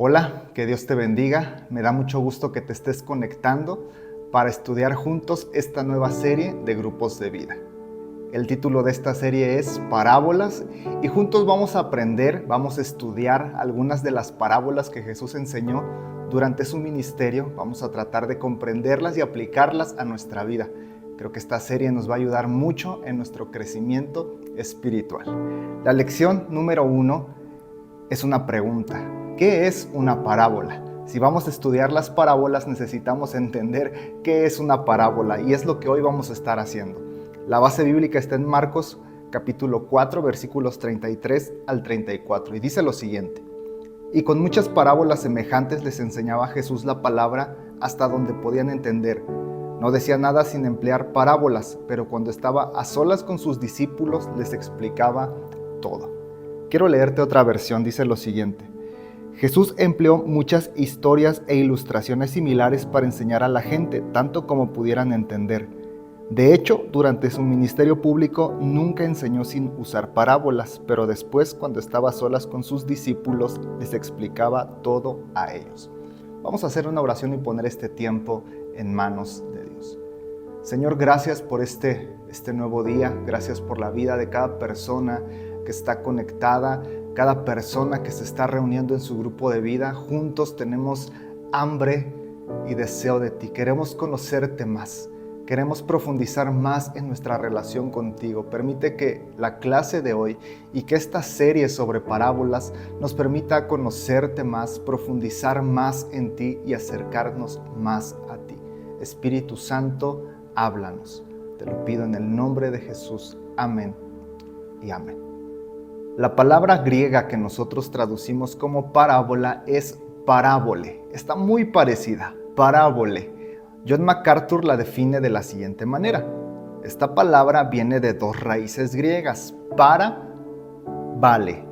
Hola, que Dios te bendiga. Me da mucho gusto que te estés conectando para estudiar juntos esta nueva serie de grupos de vida. El título de esta serie es Parábolas y juntos vamos a aprender, vamos a estudiar algunas de las parábolas que Jesús enseñó durante su ministerio. Vamos a tratar de comprenderlas y aplicarlas a nuestra vida. Creo que esta serie nos va a ayudar mucho en nuestro crecimiento espiritual. La lección número 1 es una pregunta. ¿Qué es una parábola? Si vamos a estudiar las parábolas, necesitamos entender qué es una parábola y es lo que hoy vamos a estar haciendo. La base bíblica está en Marcos capítulo 4, versículos 33 al 34 y dice lo siguiente: Y con muchas parábolas semejantes les enseñaba Jesús la palabra hasta donde podían entender. No decía nada sin emplear parábolas, pero cuando estaba a solas con sus discípulos les explicaba todo. Quiero leerte otra versión, dice lo siguiente: Jesús empleó muchas historias e ilustraciones similares para enseñar a la gente, tanto como pudieran entender. De hecho, durante su ministerio público nunca enseñó sin usar parábolas, pero después, cuando estaba a solas con sus discípulos, les explicaba todo a ellos. Vamos a hacer una oración y poner este tiempo en manos de Dios. Señor, gracias por este nuevo día, gracias por la vida de cada persona que está conectada, cada persona que se está reuniendo en su grupo de vida. Juntos tenemos hambre y deseo de ti. Queremos conocerte más. Queremos profundizar más en nuestra relación contigo. Permite que la clase de hoy y que esta serie sobre parábolas nos permita conocerte más, profundizar más en ti y acercarnos más a ti. Espíritu Santo, háblanos. Te lo pido en el nombre de Jesús. Amén y amén. La palabra griega que nosotros traducimos como parábola es parábole. Está muy parecida, parábole. John MacArthur la define de la siguiente manera. Esta palabra viene de dos raíces griegas, para, vale.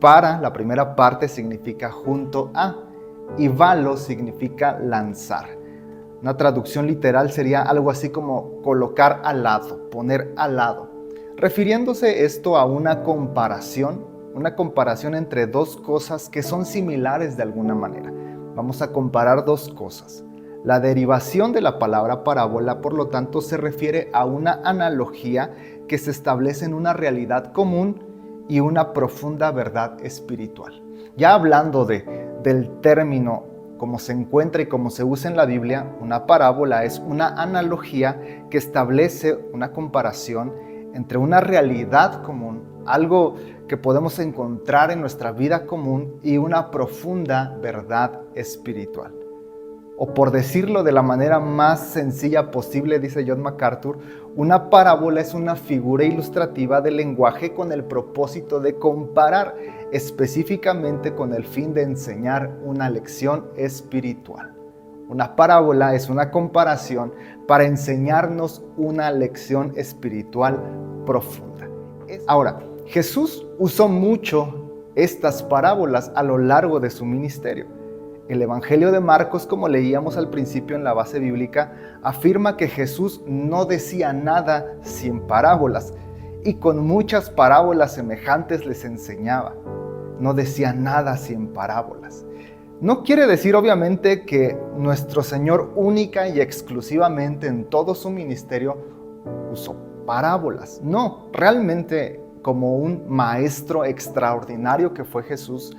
Para, la primera parte significa junto a, y valo significa lanzar. Una traducción literal sería algo así como colocar al lado, poner al lado. Refiriéndose esto a una comparación entre dos cosas que son similares de alguna manera. Vamos a comparar dos cosas. La derivación de la palabra parábola, por lo tanto, se refiere a una analogía que se establece en una realidad común y una profunda verdad espiritual. Ya hablando del término como se encuentra y como se usa en la Biblia, una parábola es una analogía que establece una comparación entre una realidad común, algo que podemos encontrar en nuestra vida común, y una profunda verdad espiritual. O por decirlo de la manera más sencilla posible, dice John MacArthur, una parábola es una figura ilustrativa del lenguaje con el propósito de comparar, específicamente con el fin de enseñar una lección espiritual. Una parábola es una comparación para enseñarnos una lección espiritual profunda. Ahora, Jesús usó mucho estas parábolas a lo largo de su ministerio. El Evangelio de Marcos, como leíamos al principio en la base bíblica, afirma que Jesús no decía nada sin parábolas y con muchas parábolas semejantes les enseñaba. No decía nada sin parábolas. No quiere decir obviamente que nuestro Señor única y exclusivamente en todo su ministerio usó parábolas. No, realmente como un maestro extraordinario que fue Jesús,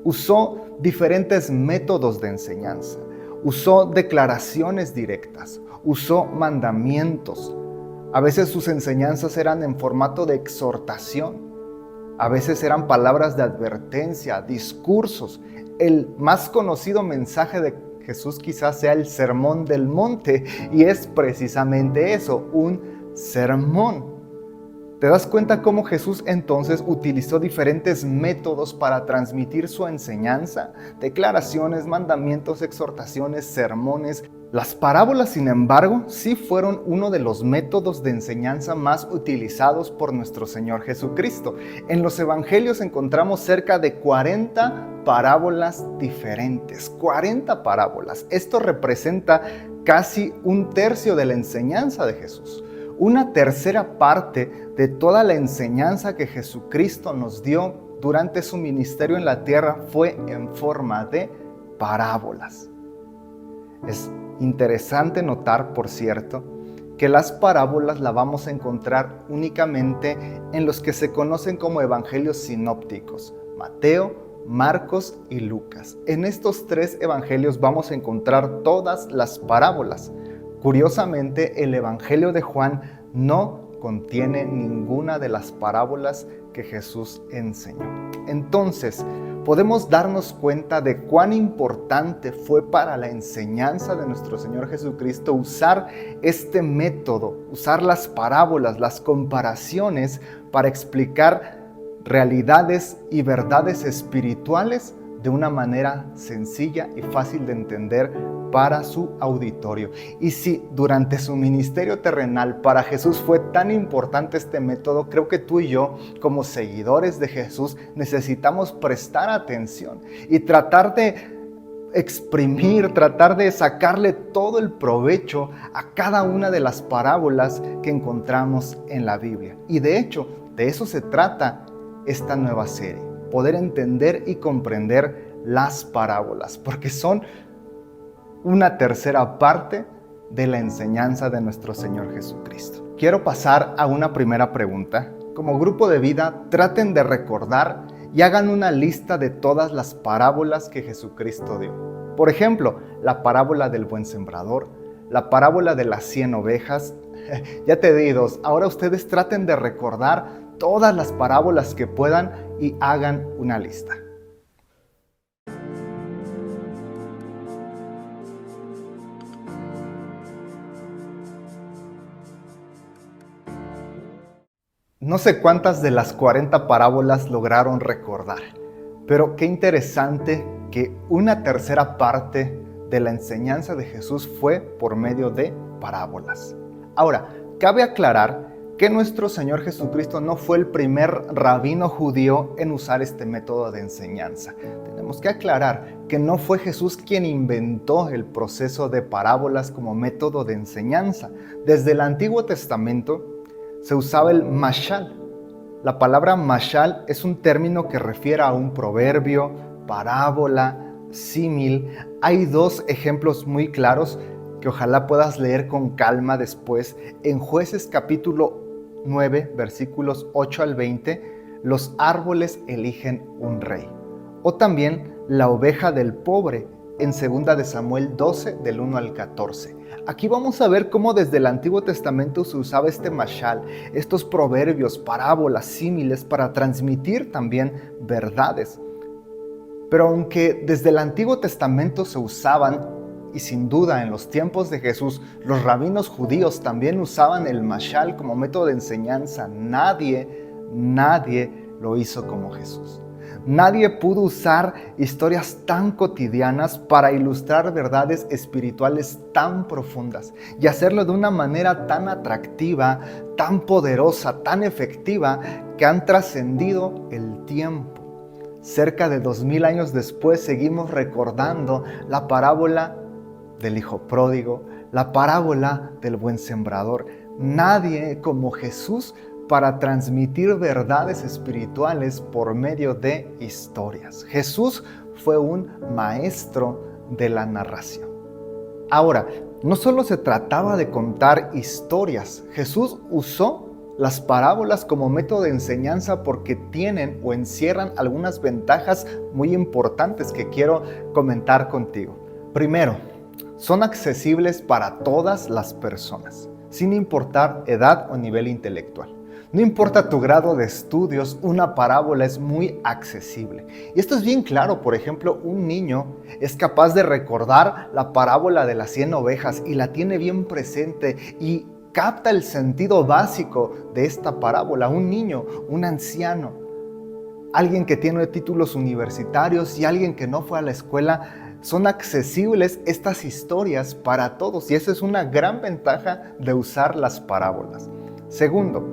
usó diferentes métodos de enseñanza, usó declaraciones directas, usó mandamientos. A veces sus enseñanzas eran en formato de exhortación, a veces eran palabras de advertencia, discursos. El más conocido mensaje de Jesús quizás sea el Sermón del Monte, y es precisamente eso, un sermón. ¿Te das cuenta cómo Jesús entonces utilizó diferentes métodos para transmitir su enseñanza? Declaraciones, mandamientos, exhortaciones, sermones. Las parábolas, sin embargo, sí fueron uno de los métodos de enseñanza más utilizados por nuestro Señor Jesucristo. En los evangelios encontramos cerca de 40 parábolas diferentes. 40 parábolas. Esto representa casi un tercio de la enseñanza de Jesús. Una tercera parte de toda la enseñanza que Jesucristo nos dio durante su ministerio en la tierra fue en forma de parábolas. Es interesante notar, por cierto, que las parábolas las vamos a encontrar únicamente en los que se conocen como evangelios sinópticos: Mateo, Marcos y Lucas. En estos 3 evangelios vamos a encontrar todas las parábolas. Curiosamente, el evangelio de Juan no contiene ninguna de las parábolas que Jesús enseñó. Entonces, podemos darnos cuenta de cuán importante fue para la enseñanza de nuestro Señor Jesucristo usar este método, usar las parábolas, las comparaciones para explicar realidades y verdades espirituales de una manera sencilla y fácil de entender para su auditorio. Y si durante su ministerio terrenal para Jesús fue tan importante este método, creo que tú y yo, como seguidores de Jesús, necesitamos prestar atención y tratar de exprimir, tratar de sacarle todo el provecho a cada una de las parábolas que encontramos en la Biblia. Y de hecho, de eso se trata esta nueva serie: poder entender y comprender las parábolas, porque son una tercera parte de la enseñanza de nuestro Señor Jesucristo. Quiero pasar a una primera pregunta. Como grupo de vida, traten de recordar y hagan una lista de todas las parábolas que Jesucristo dio. Por ejemplo, la parábola del buen sembrador, la parábola de las 100 ovejas. Ya te di 2. Ahora ustedes traten de recordar todas las parábolas que puedan y hagan una lista. No sé cuántas de las 40 parábolas lograron recordar, pero qué interesante que una tercera parte de la enseñanza de Jesús fue por medio de parábolas. Ahora, cabe aclarar que nuestro Señor Jesucristo no fue el primer rabino judío en usar este método de enseñanza. Tenemos que aclarar que no fue Jesús quien inventó el proceso de parábolas como método de enseñanza. Desde el Antiguo Testamento se usaba el mashal. La palabra mashal es un término que refiere a un proverbio, parábola, símil. Hay 2 ejemplos muy claros que ojalá puedas leer con calma después. En Jueces capítulo 9, versículos 8 al 20, los árboles eligen un rey. O también la oveja del pobre, en 2 de Samuel 12, del 1 al 14. Aquí vamos a ver cómo desde el Antiguo Testamento se usaba este mashal, estos proverbios, parábolas, símiles, para transmitir también verdades. Pero aunque desde el Antiguo Testamento se usaban, y sin duda en los tiempos de Jesús, los rabinos judíos también usaban el mashal como método de enseñanza, nadie lo hizo como Jesús. Nadie pudo usar historias tan cotidianas para ilustrar verdades espirituales tan profundas y hacerlo de una manera tan atractiva, tan poderosa, tan efectiva, que han trascendido el tiempo. Cerca de 2000 años después seguimos recordando la parábola del hijo pródigo, la parábola del buen sembrador. Nadie como Jesús para transmitir verdades espirituales por medio de historias. Jesús fue un maestro de la narración. Ahora, no solo se trataba de contar historias. Jesús usó las parábolas como método de enseñanza porque tienen o encierran algunas ventajas muy importantes que quiero comentar contigo. Primero, son accesibles para todas las personas, sin importar edad o nivel intelectual. No importa tu grado de estudios, una parábola es muy accesible. Y esto es bien claro. Por ejemplo, un niño es capaz de recordar la parábola de las 100 ovejas y la tiene bien presente y capta el sentido básico de esta parábola. Un niño, un anciano, alguien que tiene títulos universitarios y alguien que no fue a la escuela, son accesibles estas historias para todos. Y esa es una gran ventaja de usar las parábolas. Segundo,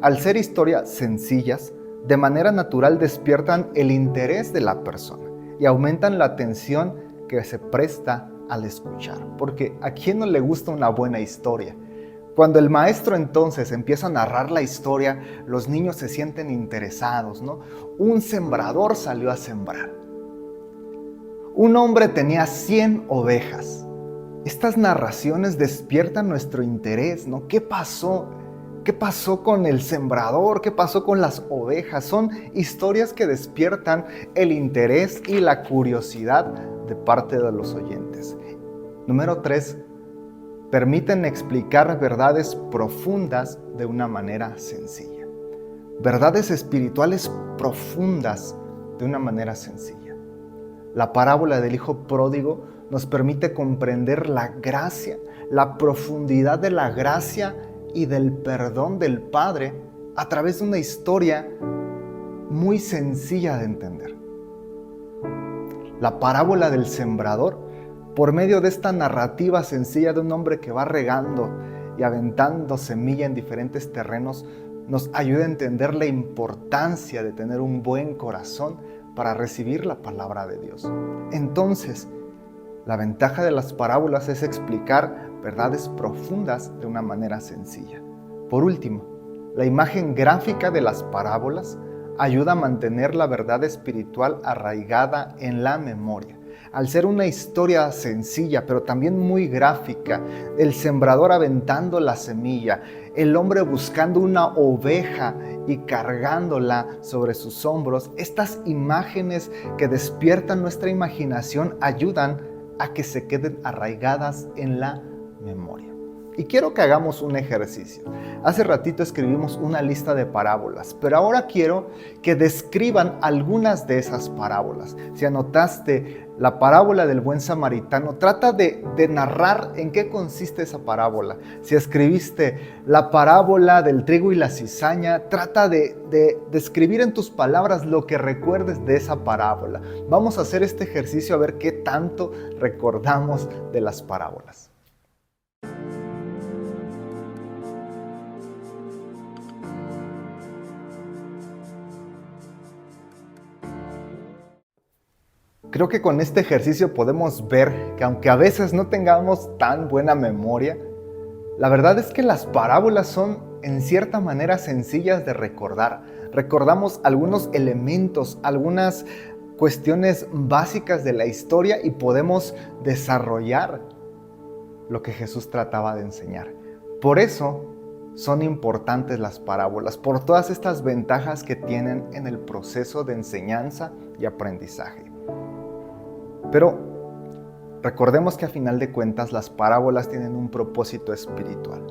al ser historias sencillas, de manera natural despiertan el interés de la persona y aumentan la atención que se presta al escuchar. Porque ¿a quién no le gusta una buena historia? Cuando el maestro entonces empieza a narrar la historia, los niños se sienten interesados, ¿no? Un sembrador salió a sembrar. Un hombre tenía 100 ovejas. Estas narraciones despiertan nuestro interés, ¿no? ¿Qué pasó? ¿Qué pasó con el sembrador? ¿Qué pasó con las ovejas? Son historias que despiertan el interés y la curiosidad de parte de los oyentes. Número 3. Permiten explicar verdades profundas de una manera sencilla. Verdades espirituales profundas de una manera sencilla. La parábola del hijo pródigo nos permite comprender la gracia, la profundidad de la gracia y del perdón del Padre a través de una historia muy sencilla de entender. La parábola del sembrador, por medio de esta narrativa sencilla de un hombre que va regando y aventando semilla en diferentes terrenos, nos ayuda a entender la importancia de tener un buen corazón para recibir la palabra de Dios. Entonces, la ventaja de las parábolas es explicar verdades profundas de una manera sencilla. Por último, la imagen gráfica de las parábolas ayuda a mantener la verdad espiritual arraigada en la memoria. Al ser una historia sencilla, pero también muy gráfica, el sembrador aventando la semilla, el hombre buscando una oveja y cargándola sobre sus hombros, estas imágenes que despiertan nuestra imaginación ayudan a que se queden arraigadas en la memoria. Y quiero que hagamos un ejercicio. Hace ratito escribimos una lista de parábolas, pero ahora quiero que describan algunas de esas parábolas. Si anotaste la parábola del buen samaritano, trata de narrar en qué consiste esa parábola. Si escribiste la parábola del trigo y la cizaña, trata de describir en tus palabras lo que recuerdes de esa parábola. Vamos a hacer este ejercicio a ver qué tanto recordamos de las parábolas. Creo que con este ejercicio podemos ver que aunque a veces no tengamos tan buena memoria, la verdad es que las parábolas son en cierta manera sencillas de recordar. Recordamos algunos elementos, algunas cuestiones básicas de la historia y podemos desarrollar lo que Jesús trataba de enseñar. Por eso son importantes las parábolas, por todas estas ventajas que tienen en el proceso de enseñanza y aprendizaje. Pero recordemos que a final de cuentas las parábolas tienen un propósito espiritual.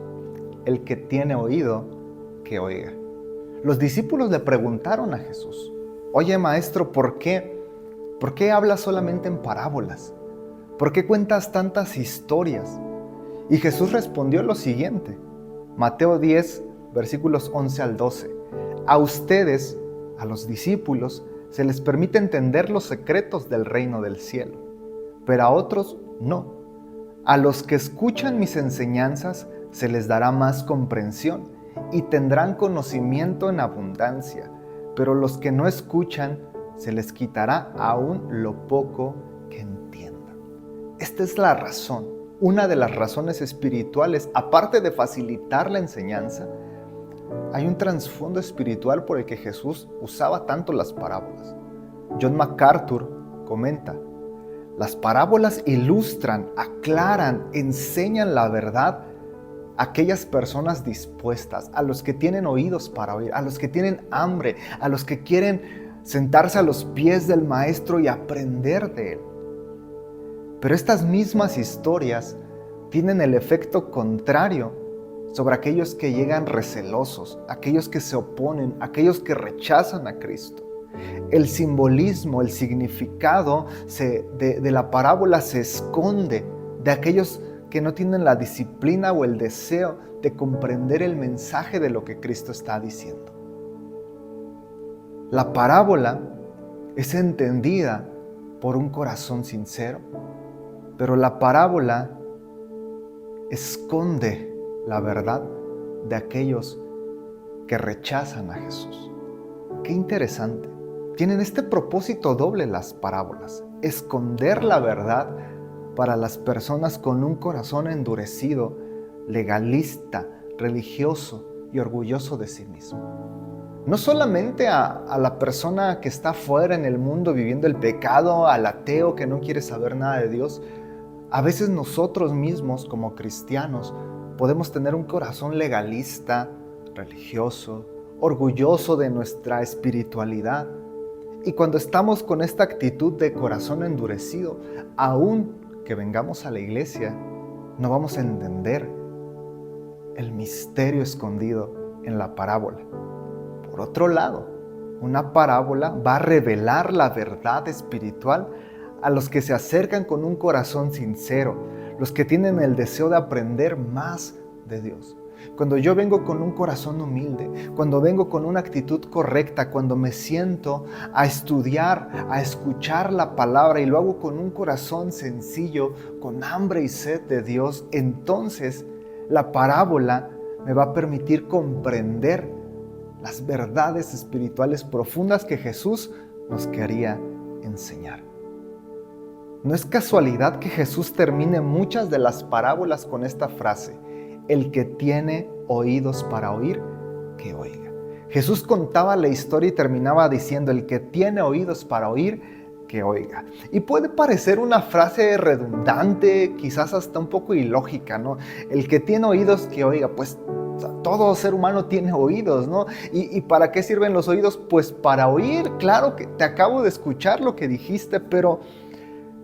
El que tiene oído, que oiga. Los discípulos le preguntaron a Jesús: oye maestro, ¿por qué hablas solamente en parábolas? ¿Por qué cuentas tantas historias? Y Jesús respondió lo siguiente. Mateo 10, versículos 11 al 12. A ustedes, a los discípulos, se les permite entender los secretos del reino del cielo, pero a otros no. A los que escuchan mis enseñanzas se les dará más comprensión y tendrán conocimiento en abundancia, pero los que no escuchan se les quitará aún lo poco que entiendan. Esta es la razón, una de las razones espirituales, aparte de facilitar la enseñanza. Hay un trasfondo espiritual por el que Jesús usaba tanto las parábolas. John MacArthur comenta: las parábolas ilustran, aclaran, enseñan la verdad a aquellas personas dispuestas, a los que tienen oídos para oír, a los que tienen hambre, a los que quieren sentarse a los pies del Maestro y aprender de él. Pero estas mismas historias tienen el efecto contrario sobre aquellos que llegan recelosos, aquellos que se oponen, aquellos que rechazan a Cristo. El simbolismo, el significado de la parábola se esconde de aquellos que no tienen la disciplina o el deseo de comprender el mensaje de lo que Cristo está diciendo. La parábola es entendida por un corazón sincero, pero la parábola esconde la verdad de aquellos que rechazan a Jesús. Qué interesante. Tienen este propósito doble las parábolas: esconder la verdad para las personas con un corazón endurecido, legalista, religioso y orgulloso de sí mismo. No solamente a la persona que está fuera en el mundo viviendo el pecado, al ateo que no quiere saber nada de Dios. A veces nosotros mismos como cristianos podemos tener un corazón legalista, religioso, orgulloso de nuestra espiritualidad. Y cuando estamos con esta actitud de corazón endurecido, aún que vengamos a la iglesia, no vamos a entender el misterio escondido en la parábola. Por otro lado, una parábola va a revelar la verdad espiritual a los que se acercan con un corazón sincero, los que tienen el deseo de aprender más de Dios. Cuando yo vengo con un corazón humilde, cuando vengo con una actitud correcta, cuando me siento a estudiar, a escuchar la palabra y lo hago con un corazón sencillo, con hambre y sed de Dios, entonces la parábola me va a permitir comprender las verdades espirituales profundas que Jesús nos quería enseñar. No es casualidad que Jesús termine muchas de las parábolas con esta frase: el que tiene oídos para oír, que oiga. Jesús contaba la historia y terminaba diciendo: el que tiene oídos para oír, que oiga. Y puede parecer una frase redundante, quizás hasta un poco ilógica, ¿no? El que tiene oídos, que oiga. Pues todo ser humano tiene oídos, ¿no? ¿Y para qué sirven los oídos? Pues para oír. Claro que te acabo de escuchar lo que dijiste, pero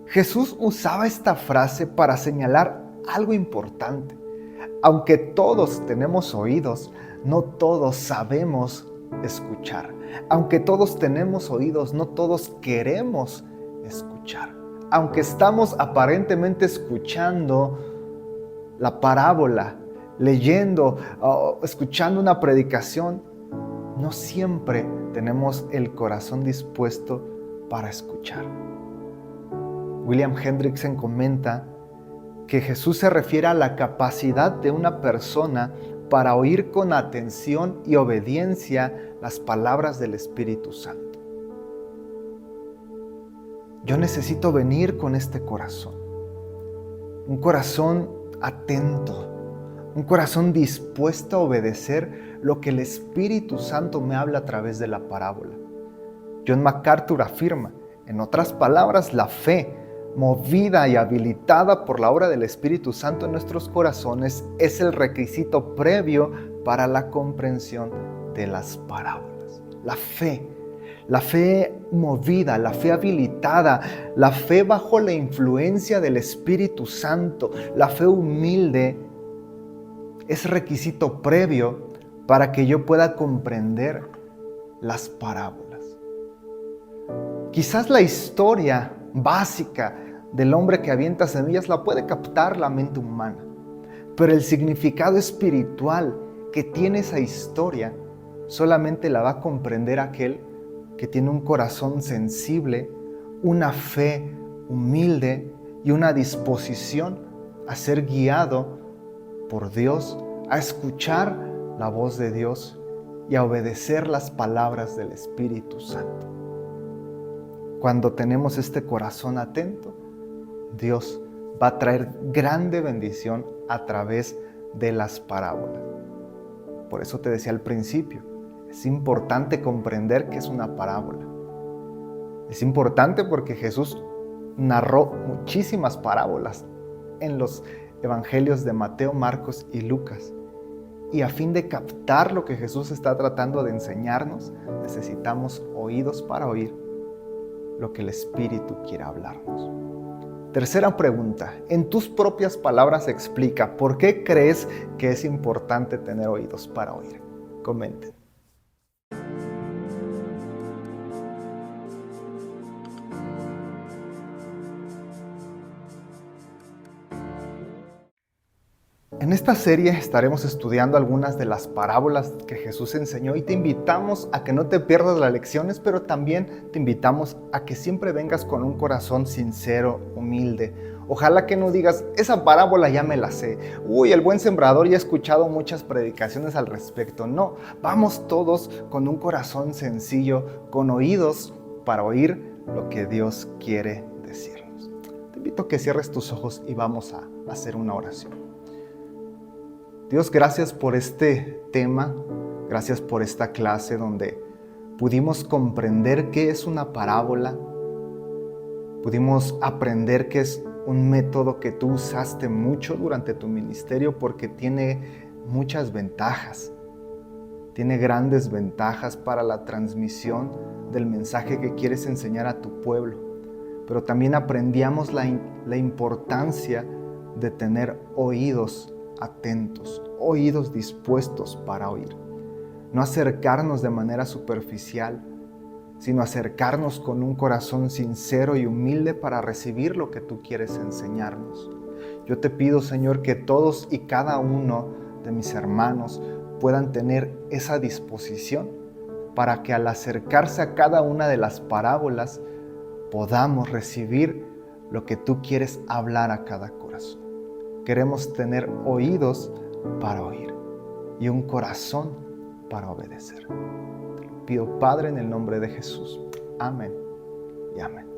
Jesús usaba esta frase para señalar algo importante. Aunque todos tenemos oídos, no todos sabemos escuchar. Aunque todos tenemos oídos, no todos queremos escuchar. Aunque estamos aparentemente escuchando la parábola, leyendo o escuchando una predicación, no siempre tenemos el corazón dispuesto para escuchar. William Hendrickson comenta que Jesús se refiere a la capacidad de una persona para oír con atención y obediencia las palabras del Espíritu Santo. Yo necesito venir con este corazón, un corazón atento, un corazón dispuesto a obedecer lo que el Espíritu Santo me habla a través de la parábola. John MacArthur afirma, en otras palabras, la fe, movida y habilitada por la obra del Espíritu Santo en nuestros corazones, es el requisito previo para la comprensión de las parábolas. La fe movida, la fe habilitada, la fe bajo la influencia del Espíritu Santo, la fe humilde, es requisito previo para que yo pueda comprender las parábolas. Quizás la historia básica del hombre que avienta semillas la puede captar la mente humana, pero el significado espiritual que tiene esa historia solamente la va a comprender aquel que tiene un corazón sensible, una fe humilde y una disposición a ser guiado por Dios, a escuchar la voz de Dios y a obedecer las palabras del Espíritu Santo. Cuando tenemos este corazón atento, Dios va a traer grande bendición a través de las parábolas. Por eso te decía al principio, es importante comprender qué es una parábola. Es importante porque Jesús narró muchísimas parábolas en los evangelios de Mateo, Marcos y Lucas. Y a fin de captar lo que Jesús está tratando de enseñarnos, necesitamos oídos para oír lo que el Espíritu quiere hablarnos. Tercera pregunta, en tus propias palabras explica por qué crees que es importante tener oídos para oír. Comenten. En esta serie estaremos estudiando algunas de las parábolas que Jesús enseñó y te invitamos a que no te pierdas las lecciones, pero también te invitamos a que siempre vengas con un corazón sincero, humilde. Ojalá que no digas, esa parábola ya me la sé. Uy, el buen sembrador, ya he escuchado muchas predicaciones al respecto. No, vamos todos con un corazón sencillo, con oídos para oír lo que Dios quiere decirnos. Te invito a que cierres tus ojos y vamos a hacer una oración. Dios, gracias por este tema, gracias por esta clase donde pudimos comprender qué es una parábola, pudimos aprender que es un método que tú usaste mucho durante tu ministerio porque tiene muchas ventajas. Tiene grandes ventajas para la transmisión del mensaje que quieres enseñar a tu pueblo. Pero también aprendíamos la importancia de tener oídos atentos, oídos dispuestos para oír. No acercarnos de manera superficial, sino acercarnos con un corazón sincero y humilde para recibir lo que tú quieres enseñarnos. Yo te pido, Señor, que todos y cada uno de mis hermanos puedan tener esa disposición para que al acercarse a cada una de las parábolas podamos recibir lo que tú quieres hablar a cada corazón. Queremos tener oídos para oír y un corazón para obedecer. Te lo pido, Padre, en el nombre de Jesús. Amén y amén.